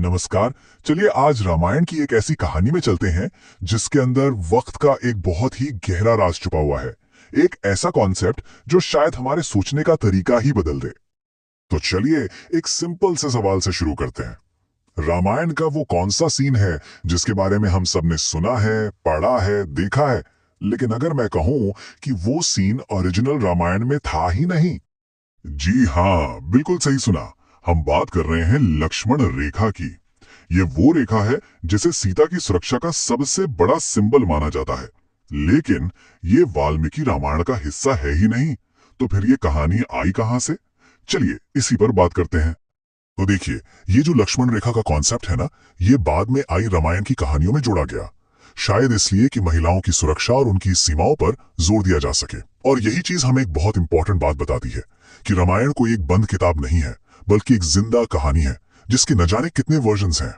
नमस्कार। चलिए आज रामायण की एक ऐसी कहानी में चलते हैं जिसके अंदर वक्त का एक बहुत ही गहरा राज छुपा हुआ है। एक ऐसा कॉन्सेप्ट जो शायद हमारे सोचने का तरीका ही बदल दे। तो चलिए एक सिंपल से सवाल से शुरू करते हैं। रामायण का वो कौन सा सीन है जिसके बारे में हम सब ने सुना है, पढ़ा है, देखा है, लेकिन अगर मैं कहूं कि वो सीन ओरिजिनल रामायण में था ही नहीं? जी हाँ, बिल्कुल सही सुना। हम बात कर रहे हैं लक्ष्मण रेखा की। ये वो रेखा है जिसे सीता की सुरक्षा का सबसे बड़ा सिंबल माना जाता है, लेकिन ये वाल्मीकि रामायण का हिस्सा है ही नहीं। तो फिर ये कहानी आई कहां से? चलिए इसी पर बात करते हैं। तो देखिए, ये जो लक्ष्मण रेखा का कॉन्सेप्ट है ना, ये बाद में आई रामायण की कहानियों में जोड़ा गया, शायद इसलिए कि महिलाओं की सुरक्षा और उनकी सीमाओं पर जोर दिया जा सके। और यही चीज हमें एक बहुत इंपॉर्टेंट बात बताती है कि रामायण कोई एक बंद किताब नहीं है, बल्कि एक जिंदा कहानी है जिसके न जाने कितने वर्जन्स हैं।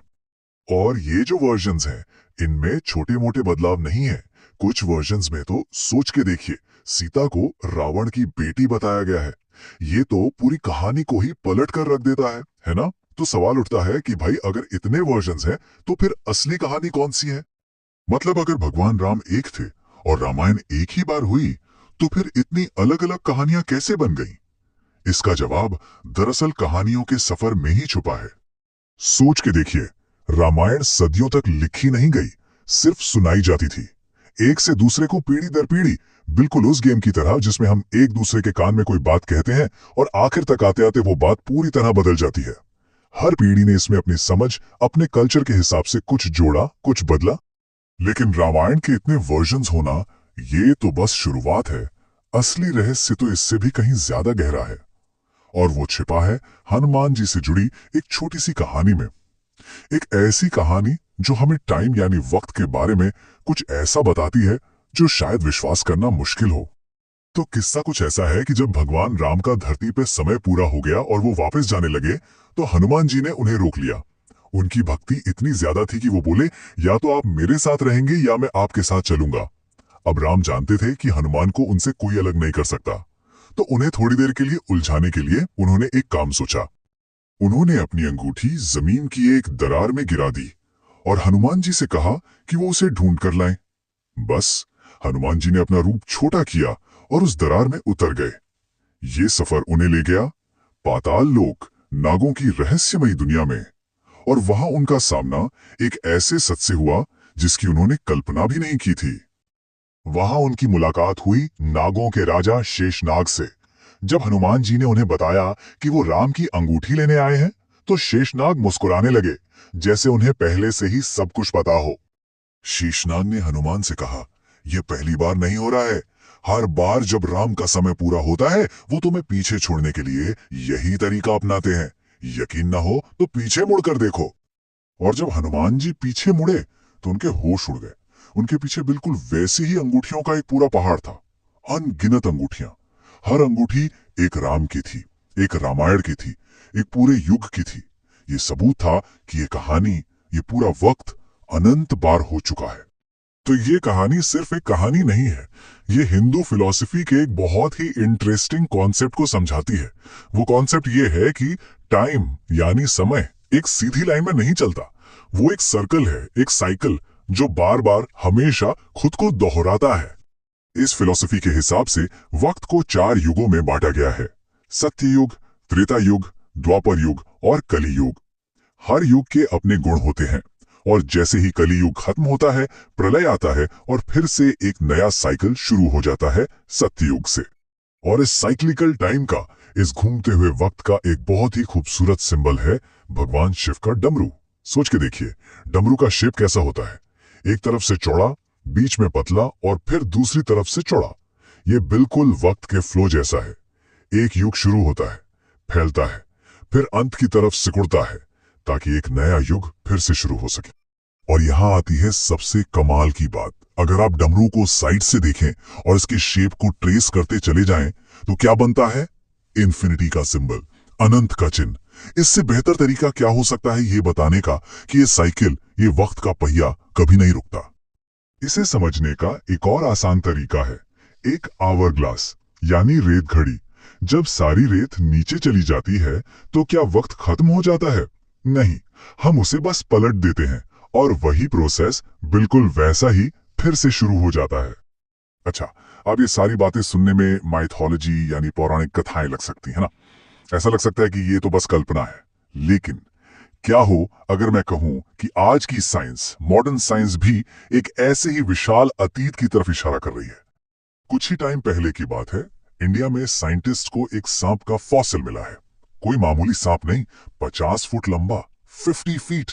और ये जो वर्जन्स हैं, इनमें छोटे मोटे बदलाव नहीं है। कुछ वर्जन्स में तो सोच के देखिए, सीता को रावण की बेटी बताया गया है। ये तो पूरी कहानी को ही पलट कर रख देता है ना? तो सवाल उठता है कि भाई अगर इतने वर्जन्स हैं तो फिर असली कहानी कौन सी है? मतलब अगर भगवान राम एक थे और रामायण एक ही बार हुई, तो फिर इतनी अलग अलग कहानियां कैसे बन गईं? इसका जवाब दरअसल कहानियों के सफर में ही छुपा है। सोच के देखिए, रामायण सदियों तक लिखी नहीं गई, सिर्फ सुनाई जाती थी, एक से दूसरे को पीढ़ी दर पीढ़ी, बिल्कुल उस गेम की तरह जिसमें हम एक दूसरे के कान में कोई बात कहते हैं और आखिर तक आते आते वो बात पूरी तरह बदल जाती है। हर पीढ़ी ने इसमें अपनी समझ, अपने कल्चर के हिसाब से कुछ जोड़ा, कुछ बदला। लेकिन रामायण के इतने वर्जन्स होना, ये तो बस शुरुआत है। असली रहस्य तो इससे भी कहीं ज्यादा गहरा है, और वो छिपा है हनुमान जी से जुड़ी एक छोटी सी कहानी में। एक ऐसी कहानी जो हमें टाइम यानी वक्त के बारे में कुछ ऐसा बताती है जो शायद विश्वास करना मुश्किल हो। तो किस्सा कुछ ऐसा है कि जब भगवान राम का धरती पे समय पूरा हो गया और वो वापस जाने लगे, तो हनुमान जी ने उन्हें रोक लिया। उनकी भक्ति इतनी ज्यादा थी कि वो बोले, या तो आप मेरे साथ रहेंगे या मैं आपके साथ चलूंगा। अब राम जानते थे कि हनुमान को उनसे कोई अलग नहीं कर सकता, तो उन्हें थोड़ी देर के लिए उलझाने के लिए उन्होंने एक काम सोचा। उन्होंने अपनी अंगूठी जमीन की एक दरार में गिरा दी और हनुमान जी से कहा कि वो उसे ढूंढ कर लाएं। बस हनुमान जी ने अपना रूप छोटा किया और उस दरार में उतर गए। ये सफर उन्हें ले गया पाताल लोक, नागों की रहस्यमयी दुनिया में। और वहां उनका सामना एक ऐसे सच से हुआ जिसकी उन्होंने कल्पना भी नहीं की थी। वहां उनकी मुलाकात हुई नागों के राजा शेषनाग से। जब हनुमान जी ने उन्हें बताया कि वो राम की अंगूठी लेने आए हैं, तो शेषनाग मुस्कुराने लगे, जैसे उन्हें पहले से ही सब कुछ पता हो। शेषनाग ने हनुमान से कहा, यह पहली बार नहीं हो रहा है। हर बार जब राम का समय पूरा होता है, वो तुम्हें पीछे छोड़ने के लिए यही तरीका अपनाते हैं। यकीन ना हो तो पीछे मुड़कर देखो। और जब हनुमान जी पीछे मुड़े तो उनके होश उड़ गए। उनके पीछे बिल्कुल वैसी ही अंगूठियों का एक पूरा पहाड़ था, अनगिनत अंगूठियां। हर अंगूठी एक राम की थी, एक रामायण की थी, एक पूरे युग की थी। ये सबूत था कि ये कहानी, ये पूरा वक्त अनंत बार हो चुका है। तो ये कहानी सिर्फ एक कहानी नहीं है, ये हिंदू फिलॉसफी के एक बहुत ही इंटरेस्टिंग कॉन्सेप्ट को समझाती है। वो कॉन्सेप्ट ये है कि टाइम यानी समय एक सीधी लाइन में नहीं चलता। वो एक सर्कल है, एक साइकिल जो बार बार हमेशा खुद को दोहराता है। इस फिलॉसफी के हिसाब से वक्त को 4 युगों में बांटा गया है: सत्य युग, त्रेता युग, द्वापर युग और कली युग। हर युग के अपने गुण होते हैं, और जैसे ही कली युग खत्म होता है, प्रलय आता है और फिर से एक नया साइकिल शुरू हो जाता है सत्य युग से। और इस साइक्लिकल टाइम का, इस घूमते हुए वक्त का एक बहुत ही खूबसूरत सिंबल है भगवान शिव का डमरू। सोच के देखिए, डमरू का शेप कैसा होता है? एक तरफ से चौड़ा, बीच में पतला और फिर दूसरी तरफ से चौड़ा। ये बिल्कुल वक्त के फ्लो जैसा है। एक युग शुरू होता है, फैलता है, फिर अंत की तरफ सिकुड़ता है, ताकि एक नया युग फिर से शुरू हो सके। और यहाँ आती है सबसे कमाल की बात। अगर आप डमरू को साइड से देखें और इसके शेप को ट्रेस करते चले जाएं, तो क्या बनता है? इन्फिनिटी का सिंबल, अनंत का चिन्ह। इससे बेहतर तरीका क्या हो सकता है ये बताने का कि ये साइकिल, ये वक्त का पहिया कभी नहीं रुकता। इसे समझने का एक और आसान तरीका है, एक आवर ग्लास यानी रेत घड़ी। जब सारी रेत नीचे चली जाती है, तो क्या वक्त खत्म हो जाता है? नहीं, हम उसे बस पलट देते हैं और वही प्रोसेस बिल्कुल वैसा ही फिर से शुरू हो जाता है। अच्छा, अब ये सारी बातें सुनने में माइथोलॉजी यानी पौराणिक कथाएं लग सकती है ना। ऐसा लग सकता है कि ये तो बस कल्पना है। लेकिन क्या हो अगर मैं कहूं कि आज की साइंस, मॉडर्न साइंस भी एक ऐसे ही विशाल अतीत की तरफ इशारा कर रही है। कुछ ही टाइम पहले की बात है, इंडिया में साइंटिस्ट को एक सांप का फॉसिल मिला है। कोई मामूली सांप नहीं, 50 फुट लंबा, 50 फीट।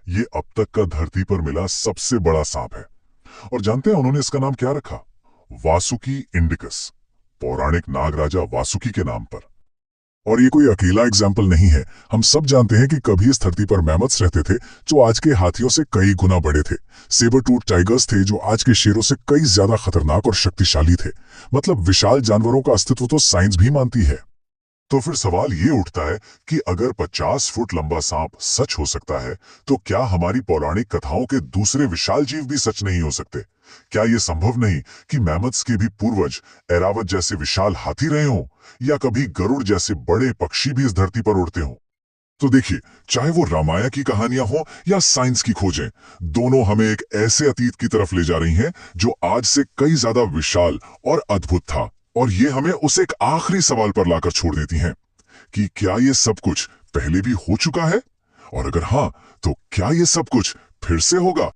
ये अब तक का धरती पर मिला सबसे बड़ा सांप है। और जानते हैं उन्होंने इसका नाम क्या रखा? वासुकी इंडिकस, पौराणिक नाग राजा वासुकी के नाम पर। और ये कोई अकेला एग्जाम्पल नहीं है। हम सब जानते हैं कि कभी इस धरती पर मैमथ्स रहते थे जो आज के हाथियों से कई गुना बड़े थे। सेबर टूथ टाइगर्स थे जो आज के शेरों से कई ज्यादा खतरनाक और शक्तिशाली थे। मतलब विशाल जानवरों का अस्तित्व तो साइंस भी मानती है। तो फिर सवाल ये उठता है कि अगर 50 फुट लंबा सांप सच हो सकता है, तो क्या हमारी पौराणिक कथाओं के दूसरे विशाल जीव भी सच नहीं हो सकते? क्या ये संभव नहीं कि मैमथ्स के भी पूर्वज ऐरावत जैसे विशाल हाथी रहे हों, या कभी गरुड़ जैसे बड़े पक्षी भी इस धरती पर उड़ते हों? तो देखिए, चाहे वो रामायण की कहानियां हो या साइंस की खोजें, दोनों हमें एक ऐसे अतीत की तरफ ले जा रही हैं जो आज से कई ज्यादा विशाल और अद्भुत था। और ये हमें उस एक आखिरी सवाल पर लाकर छोड़ देती हैं कि क्या ये सब कुछ पहले भी हो चुका है? और अगर हाँ, तो क्या ये सब कुछ फिर से होगा?